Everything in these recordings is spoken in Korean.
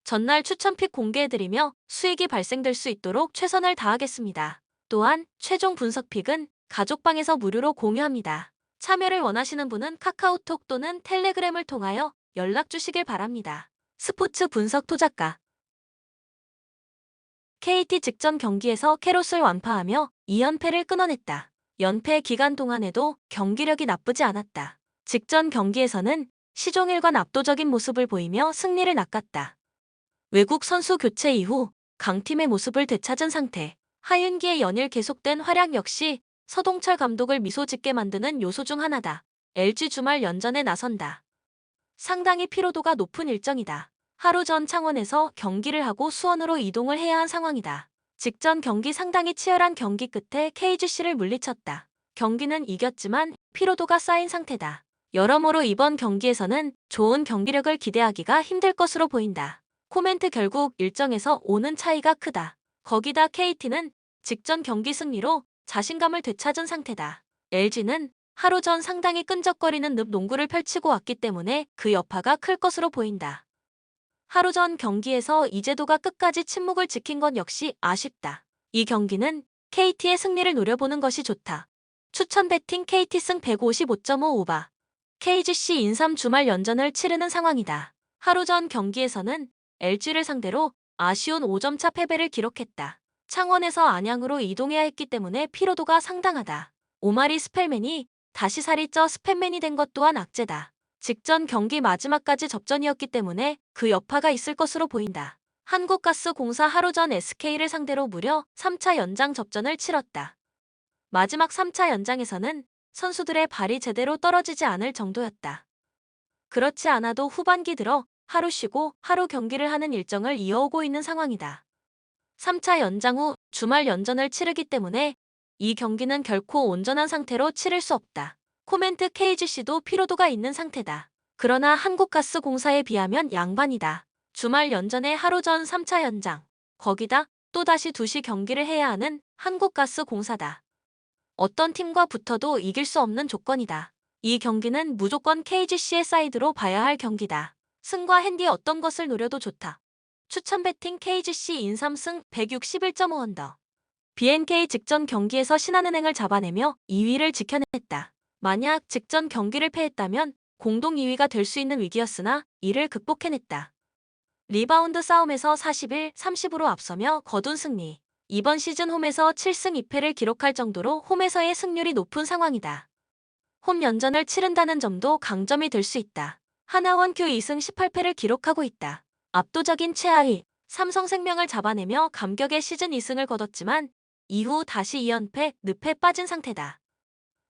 전날 추천픽 공개해드리며 수익이 발생될 수 있도록 최선을 다하겠습니다. 또한 최종 분석픽은 가족방에서 무료로 공유합니다. 참여를 원하시는 분은 카카오톡 또는 텔레그램을 통하여 연락 주시길 바랍니다. 스포츠 분석 토작가 KT 직전 경기에서 캐롯을 완파하며 2연패를 끊어냈다. 연패 기간 동안에도 경기력이 나쁘지 않았다. 직전 경기에서는 시종일관 압도적인 모습을 보이며 승리를 낚았다. 외국 선수 교체 이후 강팀의 모습을 되찾은 상태. 하윤기의 연일 계속된 활약 역시 서동철 감독을 미소 짓게 만드는 요소 중 하나다. LG 주말 연전에 나선다. 상당히 피로도가 높은 일정이다. 하루 전 창원에서 경기를 하고 수원으로 이동을 해야 한 상황이다. 직전 경기 상당히 치열한 경기 끝에 KGC를 물리쳤다. 경기는 이겼지만 피로도가 쌓인 상태다. 여러모로 이번 경기에서는 좋은 경기력을 기대하기가 힘들 것으로 보인다. 코멘트 결국 일정에서 오는 차이가 크다. 거기다 KT는 직전 경기 승리로 자신감을 되찾은 상태다. LG는 하루 전 상당히 끈적거리는 늪 농구를 펼치고 왔기 때문에 그 여파가 클 것으로 보인다. 하루 전 경기에서 이재도가 끝까지 침묵을 지킨 건 역시 아쉽다. 이 경기는 KT의 승리를 노려보는 것이 좋다. 추천 배팅 KT 승 155.5 오바. KGC 인삼 주말 연전을 치르는 상황이다. 하루 전 경기에서는 LG를 상대로 아쉬운 5점차 패배를 기록했다. 창원에서 안양으로 이동해야 했기 때문에 피로도가 상당하다. 오마리 스펠맨이 다시 살이 쪄 스팸맨이 된 것 또한 악재다. 직전 경기 마지막까지 접전이었기 때문에 그 여파가 있을 것으로 보인다. 한국가스공사 하루 전 SK를 상대로 무려 3차 연장 접전을 치렀다. 마지막 3차 연장에서는 선수들의 발이 제대로 떨어지지 않을 정도였다. 그렇지 않아도 후반기 들어 하루 쉬고 하루 경기를 하는 일정을 이어오고 있는 상황이다. 3차 연장 후 주말 연전을 치르기 때문에 이 경기는 결코 온전한 상태로 치를 수 없다. 코멘트 KGC도 피로도가 있는 상태다. 그러나 한국가스공사에 비하면 양반이다. 주말 연전에 하루 전 3차 연장. 거기다 또다시 2시 경기를 해야 하는 한국가스공사다. 어떤 팀과 붙어도 이길 수 없는 조건이다. 이 경기는 무조건 KGC의 사이드로 봐야 할 경기다. 승과 핸디 어떤 것을 노려도 좋다. 추천 배팅 KGC 인삼승 161.5 언더. BNK 직전 경기에서 신한은행을 잡아내며 2위를 지켜냈다. 만약 직전 경기를 패했다면 공동 2위가 될 수 있는 위기였으나 이를 극복해냈다. 리바운드 싸움에서 41-30으로 앞서며 거둔 승리. 이번 시즌 홈에서 7승 2패를 기록할 정도로 홈에서의 승률이 높은 상황이다. 홈 연전을 치른다는 점도 강점이 될 수 있다. 하나원 큐 2승 18패를 기록하고 있다. 압도적인 최하위 삼성생명을 잡아내며 감격의 시즌 2승을 거뒀지만 이후 다시 2연패, 늪에 빠진 상태다.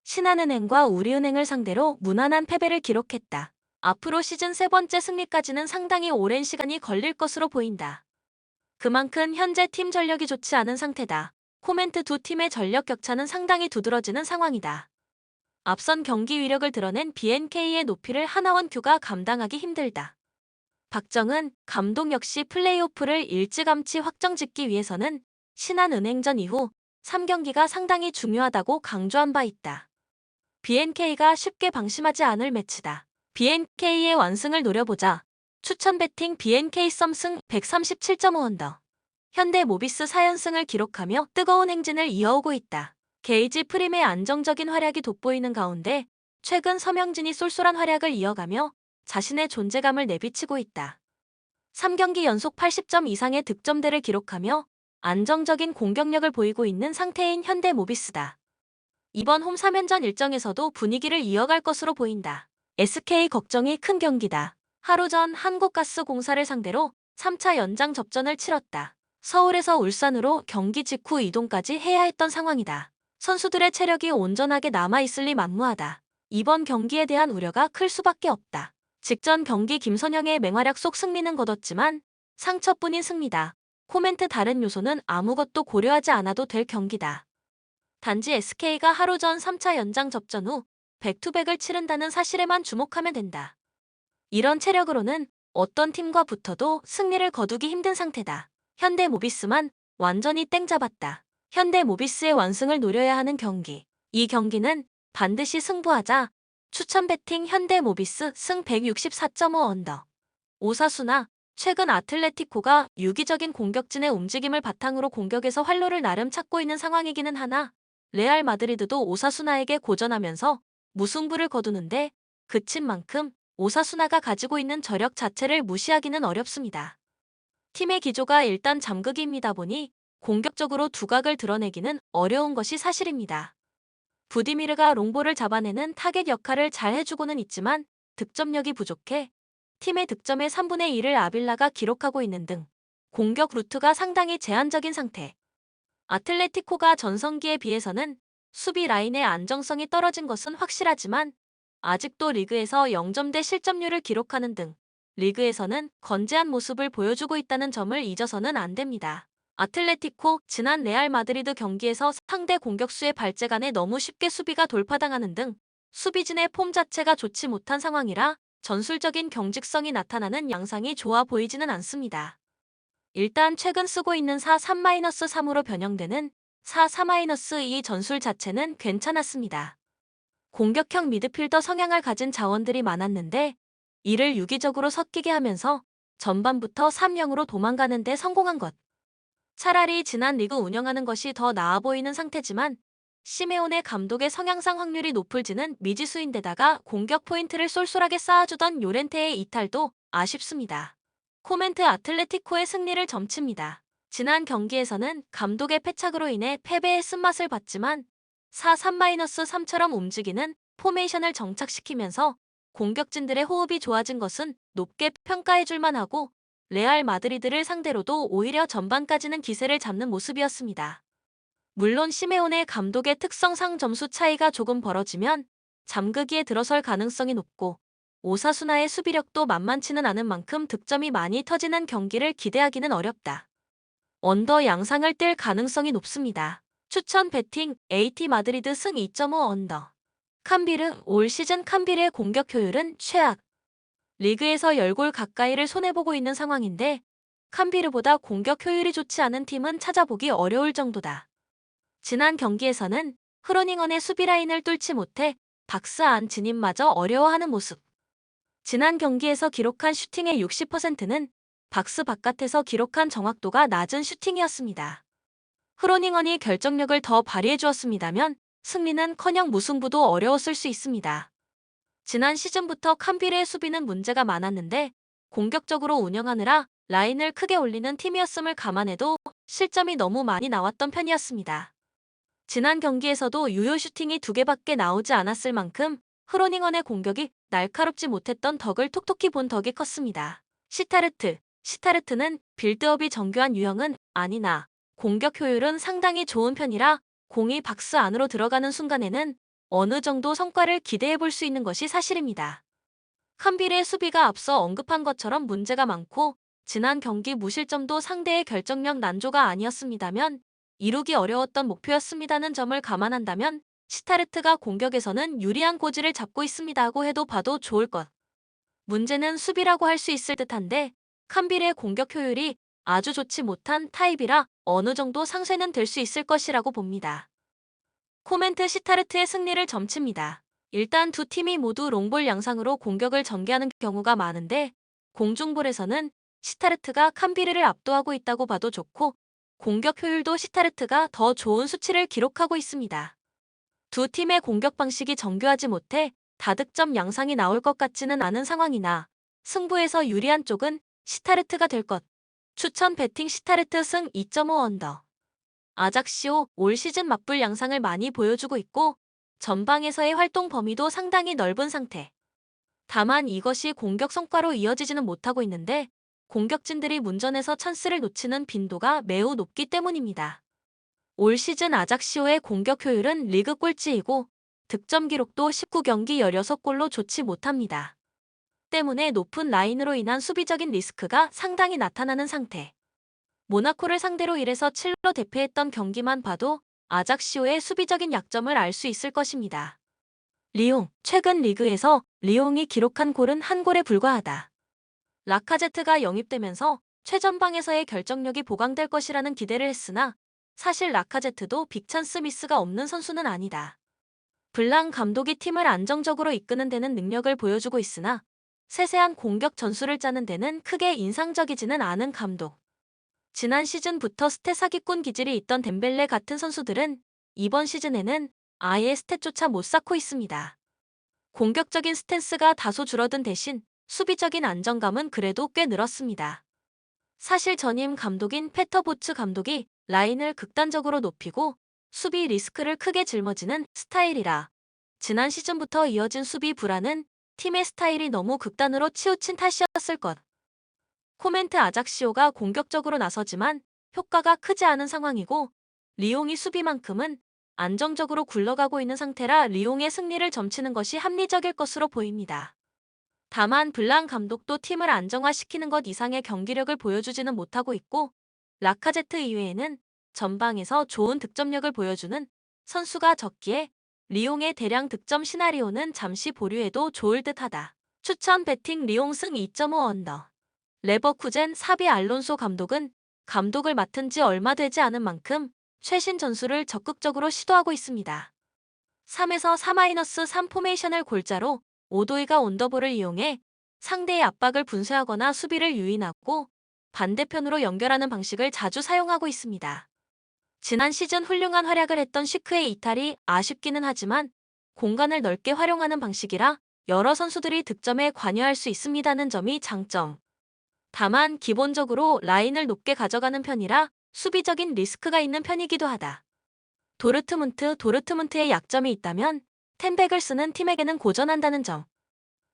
신한은행과 우리은행을 상대로 무난한 패배를 기록했다. 앞으로 시즌 3번째 승리까지는 상당히 오랜 시간이 걸릴 것으로 보인다. 그만큼 현재 팀 전력이 좋지 않은 상태다. 코멘트 두 팀의 전력 격차는 상당히 두드러지는 상황이다. 앞선 경기 위력을 드러낸 BNK의 높이를 하나원 큐가 감당하기 힘들다. 박정은 감독 역시 플레이오프를 일찌감치 확정짓기 위해서는 신한은행전 이후 3경기가 상당히 중요하다고 강조한 바 있다. BNK가 쉽게 방심하지 않을 매치다. BNK의 완승을 노려보자. 추천 배팅 BNK 썸승 137.5 언더. 현대 모비스 4연승을 기록하며 뜨거운 행진을 이어오고 있다. 게이지 프림의 안정적인 활약이 돋보이는 가운데 최근 서명진이 쏠쏠한 활약을 이어가며 자신의 존재감을 내비치고 있다. 3경기 연속 80점 이상의 득점대를 기록하며 안정적인 공격력을 보이고 있는 상태인 현대 모비스다. 이번 홈 3연전 일정에서도 분위기를 이어갈 것으로 보인다. SK 걱정이 큰 경기다. 하루 전 한국가스공사를 상대로 3차 연장 접전을 치렀다. 서울에서 울산으로 경기 직후 이동까지 해야 했던 상황이다. 선수들의 체력이 온전하게 남아있을 리 만무하다. 이번 경기에 대한 우려가 클 수밖에 없다. 직전 경기 김선영의 맹활약 속 승리는 거뒀지만 상처뿐인 승리다. 코멘트 다른 요소는 아무것도 고려하지 않아도 될 경기다. 단지 SK가 하루 전 3차 연장 접전 후 백투백을 치른다는 사실에만 주목하면 된다. 이런 체력으로는 어떤 팀과 붙어도 승리를 거두기 힘든 상태다. 현대모비스만 완전히 땡 잡았다. 현대모비스의 완승을 노려야 하는 경기. 이 경기는 반드시 승부하자. 추천 배팅 현대모비스 승 164.5 언더. 오사수나 최근 아틀레티코가 유기적인 공격진의 움직임을 바탕으로 공격에서 활로를 나름 찾고 있는 상황이기는 하나 레알 마드리드도 오사수나에게 고전하면서 무승부를 거두는데 그친 만큼 오사수나가 가지고 있는 저력 자체를 무시하기는 어렵습니다. 팀의 기조가 일단 잠그기입니다 보니 공격적으로 두각을 드러내기는 어려운 것이 사실입니다. 부디미르가 롱볼을 잡아내는 타겟 역할을 잘 해주고는 있지만 득점력이 부족해 팀의 득점의 3분의 1을 아빌라가 기록하고 있는 등 공격 루트가 상당히 제한적인 상태. 아틀레티코가 전성기에 비해서는 수비 라인의 안정성이 떨어진 것은 확실하지만 아직도 리그에서 0점대 실점률을 기록하는 등 리그에서는 건재한 모습을 보여주고 있다는 점을 잊어서는 안 됩니다. 아틀레티코 지난 레알 마드리드 경기에서 상대 공격수의 발재간에 너무 쉽게 수비가 돌파당하는 등 수비진의 폼 자체가 좋지 못한 상황이라 전술적인 경직성이 나타나는 양상이 좋아 보이지는 않습니다. 일단 최근 쓰고 있는 4-3-3으로 변형되는 4-4-2 전술 자체는 괜찮았습니다. 공격형 미드필더 성향을 가진 자원들이 많았는데 이를 유기적으로 섞이게 하면서 전반부터 3-0으로 도망가는 데 성공한 것. 차라리 지난 리그 운영하는 것이 더 나아 보이는 상태지만 시메오네 감독의 성향상 확률이 높을지는 미지수인데다가 공격 포인트를 쏠쏠하게 쌓아주던 요렌테의 이탈도 아쉽습니다. 코멘트 아틀레티코의 승리를 점칩니다. 지난 경기에서는 감독의 패착으로 인해 패배의 쓴맛을 봤지만 4-3-3처럼 움직이는 포메이션을 정착시키면서 공격진들의 호흡이 좋아진 것은 높게 평가해줄 만하고 레알 마드리드를 상대로도 오히려 전반까지는 기세를 잡는 모습이었습니다. 물론 시메오네 감독의 특성상 점수 차이가 조금 벌어지면 잠그기에 들어설 가능성이 높고 오사수나의 수비력도 만만치는 않은 만큼 득점이 많이 터지는 경기를 기대하기는 어렵다. 언더 양상을 뜰 가능성이 높습니다. 추천 배팅 AT 마드리드 승 2.5 언더. 캄비르 올 시즌 캄비르의 공격 효율은 최악. 리그에서 10골 가까이를 손해보고 있는 상황인데 캄비르보다 공격 효율이 좋지 않은 팀은 찾아보기 어려울 정도다. 지난 경기에서는 흐로닝언의 수비 라인을 뚫지 못해 박스 안 진입마저 어려워하는 모습. 지난 경기에서 기록한 슈팅의 60%는 박스 바깥에서 기록한 정확도가 낮은 슈팅이었습니다. 흐로닝언이 결정력을 더 발휘해 주었습니다면 승리는커녕 무승부도 어려웠을 수 있습니다. 지난 시즌부터 캄비르의 수비는 문제가 많았는데 공격적으로 운영하느라 라인을 크게 올리는 팀이었음을 감안해도 실점이 너무 많이 나왔던 편이었습니다. 지난 경기에서도 유효 슈팅이 2개밖에 나오지 않았을 만큼 흐로닝언의 공격이 날카롭지 못했던 덕을 톡톡히 본 덕이 컸습니다. 시타르트는 빌드업이 정교한 유형은 아니나 공격 효율은 상당히 좋은 편이라 공이 박스 안으로 들어가는 순간에는 어느 정도 성과를 기대해 볼 수 있는 것이 사실입니다. 캄비르의 수비가 앞서 언급한 것처럼 문제가 많고 지난 경기 무실점도 상대의 결정력 난조가 아니었습니다면 이루기 어려웠던 목표였습니다는 점을 감안한다면 시타르트가 공격에서는 유리한 고지를 잡고 있습니다고 해도 봐도 좋을 것. 문제는 수비라고 할 수 있을 듯한데 캄비르의 공격 효율이 아주 좋지 못한 타입이라 어느 정도 상쇄는 될 수 있을 것이라고 봅니다. 코멘트 시타르트의 승리를 점칩니다. 일단 두 팀이 모두 롱볼 양상으로 공격을 전개하는 경우가 많은데 공중볼에서는 시타르트가 캄비르를 압도하고 있다고 봐도 좋고 공격 효율도 시타르트가 더 좋은 수치를 기록하고 있습니다. 두 팀의 공격 방식이 정교하지 못해 다득점 양상이 나올 것 같지는 않은 상황이나 승부에서 유리한 쪽은 시타르트가 될 것. 추천 배팅 시타르트 승 2.5 언더. 아작시오 올 시즌 맞불 양상을 많이 보여주고 있고 전방에서의 활동 범위도 상당히 넓은 상태. 다만 이것이 공격 성과로 이어지지는 못하고 있는데 공격진들이 문전에서 찬스를 놓치는 빈도가 매우 높기 때문입니다. 올 시즌 아작시오의 공격 효율은 리그 꼴찌이고 득점 기록도 19경기 16골로 좋지 못합니다. 때문에 높은 라인으로 인한 수비적인 리스크가 상당히 나타나는 상태. 모나코를 상대로 1에서 7로 대패했던 경기만 봐도 아작시오의 수비적인 약점을 알 수 있을 것입니다. 리옹, 최근 리그에서 리옹이 기록한 골은 한 골에 불과하다. 라카제트가 영입되면서 최전방에서의 결정력이 보강될 것이라는 기대를 했으나 사실 라카제트도 빅찬스 미스가 없는 선수는 아니다. 블랑 감독이 팀을 안정적으로 이끄는 데는 능력을 보여주고 있으나 세세한 공격 전술을 짜는 데는 크게 인상적이지는 않은 감독. 지난 시즌부터 스탯 사기꾼 기질이 있던 덴벨레 같은 선수들은 이번 시즌에는 아예 스탯조차 못 쌓고 있습니다. 공격적인 스탠스가 다소 줄어든 대신 수비적인 안정감은 그래도 꽤 늘었습니다. 사실 전임 감독인 페터 보츠 감독이 라인을 극단적으로 높이고 수비 리스크를 크게 짊어지는 스타일이라 지난 시즌부터 이어진 수비 불안은 팀의 스타일이 너무 극단으로 치우친 탓이었을 것. 코멘트 아작시오가 공격적으로 나서지만 효과가 크지 않은 상황이고 리옹이 수비만큼은 안정적으로 굴러가고 있는 상태라 리옹의 승리를 점치는 것이 합리적일 것으로 보입니다. 다만 블랑 감독도 팀을 안정화시키는 것 이상의 경기력을 보여주지는 못하고 있고 라카제트 이외에는 전방에서 좋은 득점력을 보여주는 선수가 적기에 리옹의 대량 득점 시나리오는 잠시 보류해도 좋을 듯하다. 추천 배팅 리옹 승 2.5 언더. 레버쿠젠 사비 알론소 감독은 감독을 맡은 지 얼마 되지 않은 만큼 최신 전술을 적극적으로 시도하고 있습니다. 3에서 4-3 포메이션을 골자로 오도이가 온더볼을 이용해 상대의 압박을 분쇄하거나 수비를 유인하고 반대편으로 연결하는 방식을 자주 사용하고 있습니다. 지난 시즌 훌륭한 활약을 했던 시크의 이탈이 아쉽기는 하지만 공간을 넓게 활용하는 방식이라 여러 선수들이 득점에 관여할 수 있습니다는 점이 장점. 다만 기본적으로 라인을 높게 가져가는 편이라 수비적인 리스크가 있는 편이기도 하다. 도르트문트의 약점이 있다면 텐백을 쓰는 팀에게는 고전한다는 점.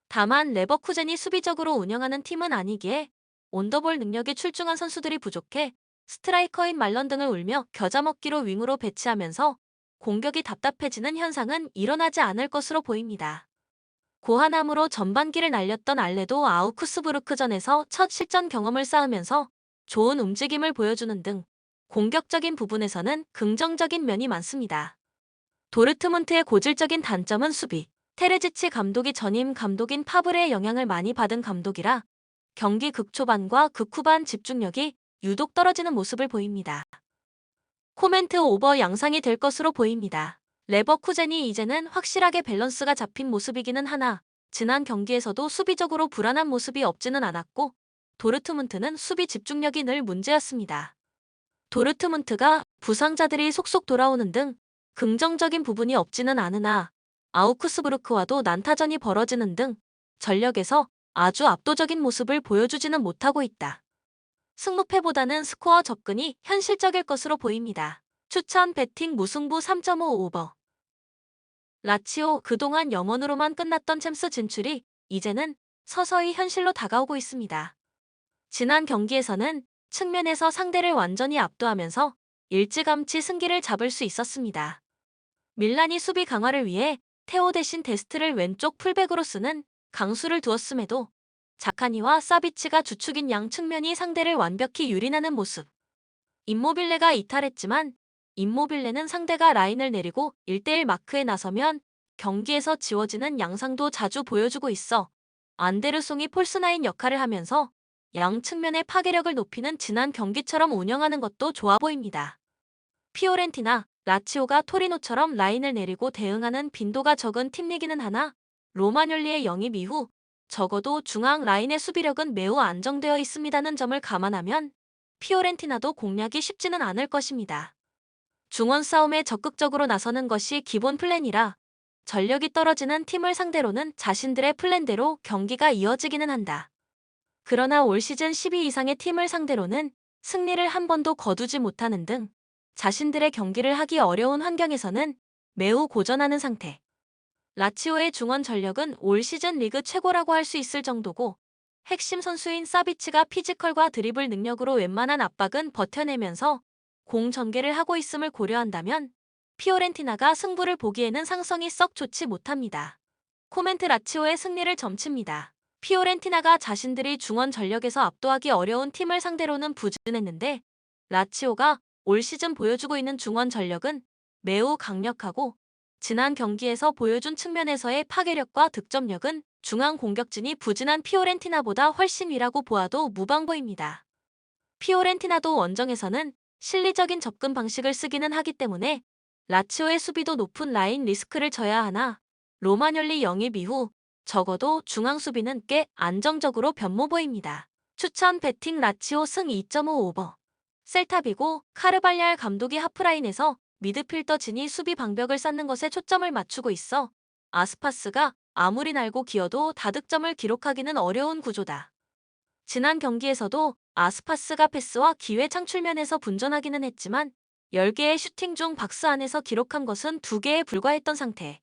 다만 레버쿠젠이 수비적으로 운영하는 팀은 아니기에 온더볼 능력이 출중한 선수들이 부족해 스트라이커인 말런 등을 울며 겨자먹기로 윙으로 배치하면서 공격이 답답해지는 현상은 일어나지 않을 것으로 보입니다. 고하남으로 전반기를 날렸던 알레도 아우크스부르크전에서 첫 실전 경험을 쌓으면서 좋은 움직임을 보여주는 등 공격적인 부분에서는 긍정적인 면이 많습니다. 도르트문트의 고질적인 단점은 수비. 테레지치 감독이 전임 감독인 파브레의 영향을 많이 받은 감독이라 경기 극초반과 극후반 집중력이 유독 떨어지는 모습을 보입니다. 코멘트 오버 양상이 될 것으로 보입니다. 레버쿠젠이 이제는 확실하게 밸런스가 잡힌 모습이기는 하나 지난 경기에서도 수비적으로 불안한 모습이 없지는 않았고 도르트문트는 수비 집중력이 늘 문제였습니다. 도르트문트가 부상자들이 속속 돌아오는 등 긍정적인 부분이 없지는 않으나 아우크스부르크와도 난타전이 벌어지는 등 전력에서 아주 압도적인 모습을 보여주지는 못하고 있다. 승무패보다는 스코어 접근이 현실적일 것으로 보입니다. 추천 배팅 무승부 3.5 오버. 라치오 그동안 염원으로만 끝났던 챔스 진출이 이제는 서서히 현실로 다가오고 있습니다. 지난 경기에서는 측면에서 상대를 완전히 압도하면서 일찌감치 승기를 잡을 수 있었습니다. 밀란이 수비 강화를 위해 테오 대신 데스트를 왼쪽 풀백으로 쓰는 강수를 두었음에도 자카니와 사비치가 주축인 양 측면이 상대를 완벽히 유린하는 모습. 임모빌레가 이탈했지만 임모빌레는 상대가 라인을 내리고 1대1 마크에 나서면 경기에서 지워지는 양상도 자주 보여주고 있어 안데르송이 폴스나인 역할을 하면서 양 측면의 파괴력을 높이는 지난 경기처럼 운영하는 것도 좋아 보입니다. 피오렌티나, 라치오가 토리노처럼 라인을 내리고 대응하는 빈도가 적은 팀이기는 하나 로마뇰리의 영입 이후 적어도 중앙 라인의 수비력은 매우 안정되어 있습니다는 점을 감안하면 피오렌티나도 공략이 쉽지는 않을 것입니다. 중원 싸움에 적극적으로 나서는 것이 기본 플랜이라 전력이 떨어지는 팀을 상대로는 자신들의 플랜대로 경기가 이어지기는 한다. 그러나 올 시즌 10위 이상의 팀을 상대로는 승리를 한 번도 거두지 못하는 등 자신들의 경기를 하기 어려운 환경에서는 매우 고전하는 상태. 라치오의 중원 전력은 올 시즌 리그 최고라고 할 수 있을 정도고 핵심 선수인 사비치가 피지컬과 드리블 능력으로 웬만한 압박은 버텨내면서 공 전개를 하고 있음을 고려한다면 피오렌티나가 승부를 보기에는 상성이 썩 좋지 못합니다. 코멘트 라치오의 승리를 점칩니다. 피오렌티나가 자신들이 중원 전력에서 압도하기 어려운 팀을 상대로는 부진했는데 라치오가 올 시즌 보여주고 있는 중원 전력은 매우 강력하고 지난 경기에서 보여준 측면에서의 파괴력과 득점력은 중앙 공격진이 부진한 피오렌티나보다 훨씬 위라고 보아도 무방보입니다. 피오렌티나도 원정에서는 실리적인 접근 방식을 쓰기는 하기 때문에 라치오의 수비도 높은 라인 리스크를 져야 하나 로마뇰리 영입 이후 적어도 중앙 수비는 꽤 안정적으로 변모 보입니다. 추천 배팅 라치오 승 2.5 오버. 셀타비고 카르발얄 감독이 하프라인에서 미드필더 진이 수비 방벽을 쌓는 것에 초점을 맞추고 있어 아스파스가 아무리 날고 기어도 다득점을 기록하기는 어려운 구조다. 지난 경기에서도 아스파스가 패스와 기회 창출면에서 분전하기는 했지만 10개의 슈팅 중 박스 안에서 기록한 것은 2개에 불과했던 상태.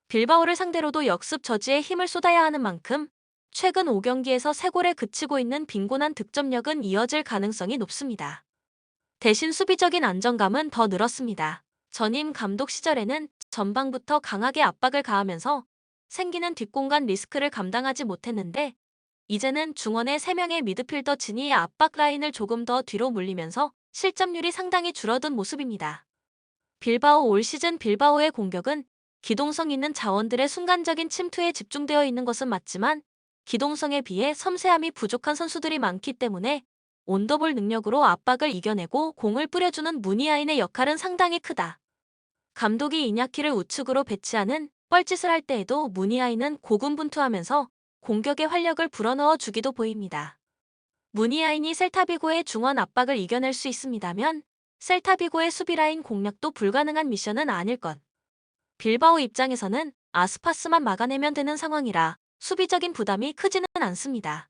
빌바오를 상대로도 역습 저지에 힘을 쏟아야 하는 만큼 최근 5경기에서 3골에 그치고 있는 빈곤한 득점력은 이어질 가능성이 높습니다. 대신 수비적인 안정감은 더 늘었습니다. 전임 감독 시절에는 전방부터 강하게 압박을 가하면서 생기는 뒷공간 리스크를 감당하지 못했는데 이제는 중원의 3명의 미드필더 진이 압박 라인을 조금 더 뒤로 물리면서 실점률이 상당히 줄어든 모습입니다. 빌바오 올 시즌 빌바오의 공격은 기동성 있는 자원들의 순간적인 침투에 집중되어 있는 것은 맞지만 기동성에 비해 섬세함이 부족한 선수들이 많기 때문에 온더볼 능력으로 압박을 이겨내고 공을 뿌려주는 무니아인의 역할은 상당히 크다. 감독이 이냐키를 우측으로 배치하는 뻘짓을 할 때에도 무니아인은 고군분투하면서 공격의 활력을 불어넣어 주기도 보입니다. 무니아인이 셀타비고의 중원 압박을 이겨낼 수 있습니다면 셀타비고의 수비라인 공략도 불가능한 미션은 아닐 것. 빌바오 입장에서는 아스파스만 막아내면 되는 상황이라 수비적인 부담이 크지는 않습니다.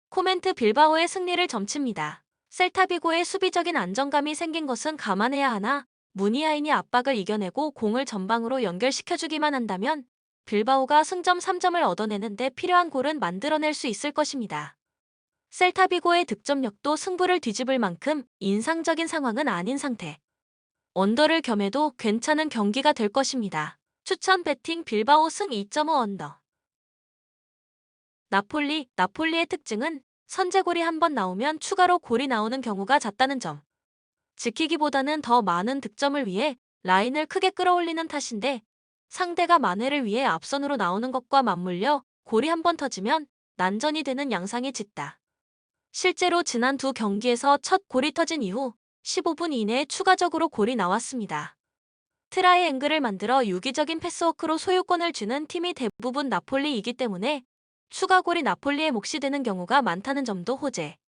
코멘트 빌바오의 승리를 점칩니다. 셀타비고의 수비적인 안정감이 생긴 것은 감안해야 하나 무니아인이 압박을 이겨내고 공을 전방으로 연결시켜주기만 한다면 빌바오가 승점 3점을 얻어내는 데 필요한 골은 만들어낼 수 있을 것입니다. 셀타비고의 득점력도 승부를 뒤집을 만큼 인상적인 상황은 아닌 상태. 언더를 겸해도 괜찮은 경기가 될 것입니다. 추천 배팅 빌바오 승 2.5 언더. 나폴리의 특징은 선제골이 한 번 나오면 추가로 골이 나오는 경우가 잦다는 점. 지키기보다는 더 많은 득점을 위해 라인을 크게 끌어올리는 탓인데 상대가 만회를 위해 앞선으로 나오는 것과 맞물려 골이 한 번 터지면 난전이 되는 양상이 짙다. 실제로 지난 2경기에서 첫 골이 터진 이후 15분 이내에 추가적으로 골이 나왔습니다. 트라이앵글을 만들어 유기적인 패스워크로 소유권을 쥐는 팀이 대부분 나폴리이기 때문에 추가골이 나폴리의 몫이 되는 경우가 많다는 점도 호재.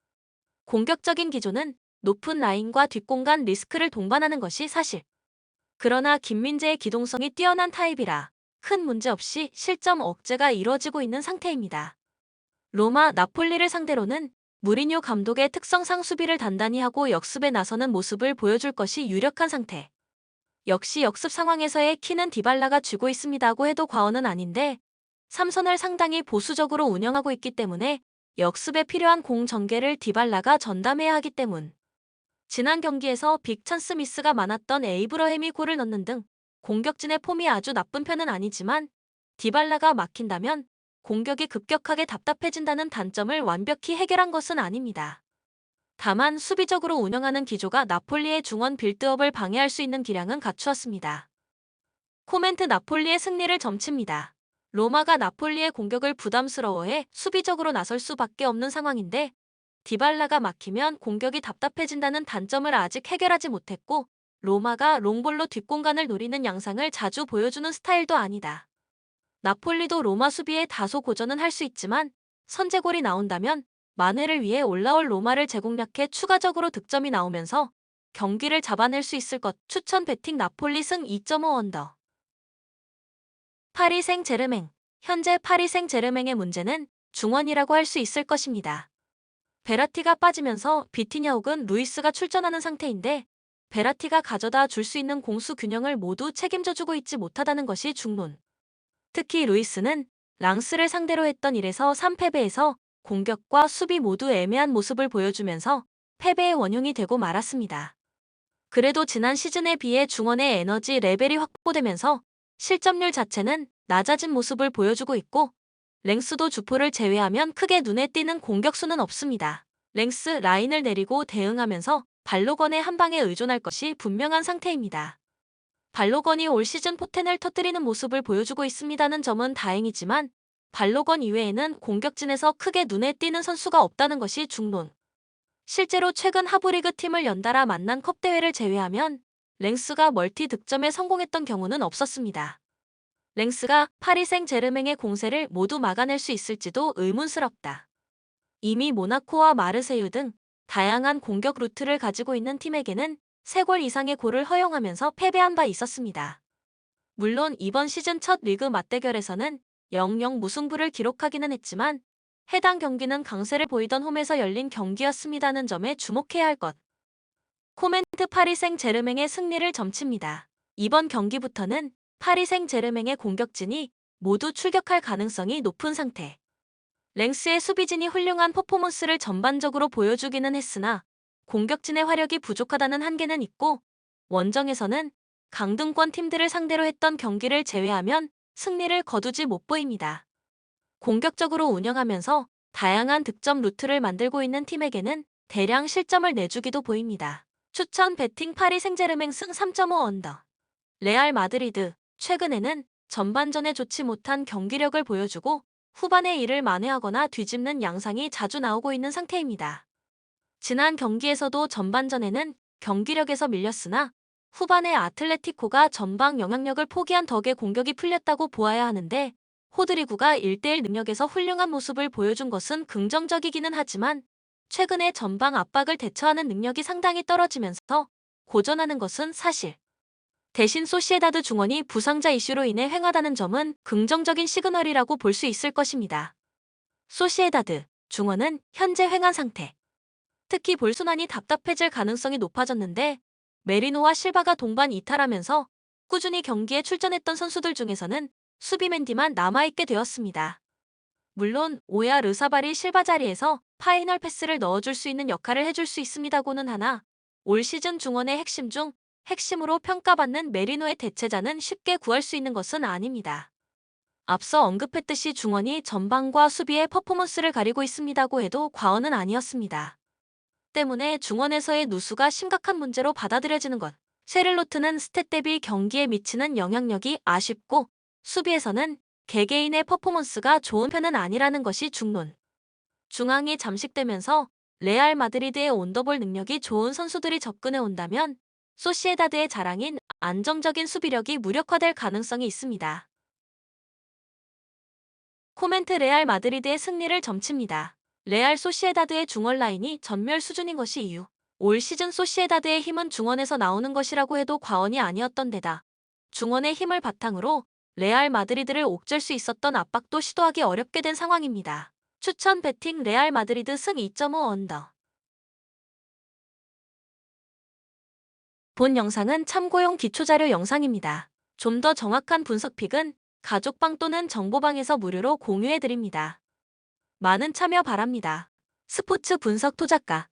공격적인 기조는 높은 라인과 뒷공간 리스크를 동반하는 것이 사실. 그러나 김민재의 기동성이 뛰어난 타입이라 큰 문제 없이 실점 억제가 이루어지고 있는 상태입니다. 로마, 나폴리를 상대로는 무리뉴 감독의 특성상 수비를 단단히 하고 역습에 나서는 모습을 보여줄 것이 유력한 상태. 역시 역습 상황에서의 키는 디발라가 쥐고 있습니다고 해도 과언은 아닌데 3선을 상당히 보수적으로 운영하고 있기 때문에 역습에 필요한 공 전개를 디발라가 전담해야 하기 때문. 지난 경기에서 빅 찬스 미스가 많았던 에이브러햄이 골을 넣는 등 공격진의 폼이 아주 나쁜 편은 아니지만 디발라가 막힌다면 공격이 급격하게 답답해진다는 단점을 완벽히 해결한 것은 아닙니다. 다만 수비적으로 운영하는 기조가 나폴리의 중원 빌드업을 방해할 수 있는 기량은 갖추었습니다. 코멘트 나폴리의 승리를 점칩니다. 로마가 나폴리의 공격을 부담스러워해 수비적으로 나설 수밖에 없는 상황인데 디발라가 막히면 공격이 답답해진다는 단점을 아직 해결하지 못했고 로마가 롱볼로 뒷공간을 노리는 양상을 자주 보여주는 스타일도 아니다. 나폴리도 로마 수비에 다소 고전은 할 수 있지만 선제골이 나온다면 만회를 위해 올라올 로마를 재공략해 추가적으로 득점이 나오면서 경기를 잡아낼 수 있을 것. 추천 배팅 나폴리 승 2.5 언더. 파리 생제르맹. 현재 파리 생제르맹의 문제는 중원이라고 할 수 있을 것입니다. 베라티가 빠지면서 비티냐 혹은 루이스가 출전하는 상태인데 베라티가 가져다 줄 수 있는 공수 균형을 모두 책임져주고 있지 못하다는 것이 중론. 특히 루이스는 랑스를 상대로 했던 1에서 3패배에서 공격과 수비 모두 애매한 모습을 보여주면서 패배의 원흉이 되고 말았습니다. 그래도 지난 시즌에 비해 중원의 에너지 레벨이 확보되면서 실점률 자체는 낮아진 모습을 보여주고 있고 랭스도 주포를 제외하면 크게 눈에 띄는 공격수는 없습니다. 랭스 라인을 내리고 대응하면서 발로건의 한 방에 의존할 것이 분명한 상태입니다. 발로건이 올 시즌 포텐을 터뜨리는 모습을 보여주고 있습니다는 점은 다행이지만 발로건 이외에는 공격진에서 크게 눈에 띄는 선수가 없다는 것이 중론. 실제로 최근 하브리그 팀을 연달아 만난 컵대회를 제외하면 랭스가 멀티 득점에 성공했던 경우는 없었습니다. 랭스가 파리 생제르맹의 공세를 모두 막아낼 수 있을지도 의문스럽다. 이미 모나코와 마르세유 등 다양한 공격 루트를 가지고 있는 팀에게는 3골 이상의 골을 허용하면서 패배한 바 있었습니다. 물론 이번 시즌 첫 리그 맞대결에서는 0-0 무승부를 기록하기는 했지만 해당 경기는 강세를 보이던 홈에서 열린 경기였습니다는 점에 주목해야 할 것. 코멘트 파리 생제르맹의 승리를 점칩니다. 이번 경기부터는 파리 생제르맹의 공격진이 모두 출격할 가능성이 높은 상태. 랭스의 수비진이 훌륭한 퍼포먼스를 전반적으로 보여주기는 했으나 공격진의 화력이 부족하다는 한계는 있고 원정에서는 강등권 팀들을 상대로 했던 경기를 제외하면 승리를 거두지 못 보입니다. 공격적으로 운영하면서 다양한 득점 루트를 만들고 있는 팀에게는 대량 실점을 내주기도 보입니다. 추천 베팅 파리 생제르맹 승 3.5 언더. 레알 마드리드, 최근에는 전반전에 좋지 못한 경기력을 보여주고 후반에 이를 만회하거나 뒤집는 양상이 자주 나오고 있는 상태입니다. 지난 경기에서도 전반전에는 경기력에서 밀렸으나 후반에 아틀레티코가 전방 영향력을 포기한 덕에 공격이 풀렸다고 보아야 하는데 호드리구가 1대1 능력에서 훌륭한 모습을 보여준 것은 긍정적이기는 하지만 최근에 전방 압박을 대처하는 능력이 상당히 떨어지면서 고전하는 것은 사실. 대신 소시에다드 중원이 부상자 이슈로 인해 횡하다는 점은 긍정적인 시그널이라고 볼 수 있을 것입니다. 소시에다드 중원은 현재 횡한 상태. 특히 볼순환이 답답해질 가능성이 높아졌는데 메리노와 실바가 동반 이탈하면서 꾸준히 경기에 출전했던 선수들 중에서는 수비 맨디만 남아있게 되었습니다. 물론 오야 르사발이 실바 자리에서 파이널 패스를 넣어줄 수 있는 역할을 해줄 수 있습니다고는 하나 올 시즌 중원의 핵심 중 핵심으로 평가받는 메리노의 대체자는 쉽게 구할 수 있는 것은 아닙니다. 앞서 언급했듯이 중원이 전방과 수비의 퍼포먼스를 가리고 있습니다고 해도 과언은 아니었습니다. 때문에 중원에서의 누수가 심각한 문제로 받아들여지는 것. 셰를로트는 스탯 대비 경기에 미치는 영향력이 아쉽고 수비에서는 개개인의 퍼포먼스가 좋은 편은 아니라는 것이 중론. 중앙이 잠식되면서 레알 마드리드의 온더볼 능력이 좋은 선수들이 접근해 온다면 소시에다드의 자랑인 안정적인 수비력이 무력화될 가능성이 있습니다. 코멘트 레알 마드리드의 승리를 점칩니다. 레알 소시에다드의 중원 라인이 전멸 수준인 것이 이유. 올 시즌 소시에다드의 힘은 중원에서 나오는 것이라고 해도 과언이 아니었던 데다 중원의 힘을 바탕으로 레알 마드리드를 옥죄할 수 있었던 압박도 시도하기 어렵게 된 상황입니다. 추천 베팅 레알 마드리드 승 2.5 언더. 본 영상은 참고용 기초자료 영상입니다. 좀 더 정확한 분석픽은 가족방 또는 정보방에서 무료로 공유해드립니다. 많은 참여 바랍니다. 스포츠 분석 토작가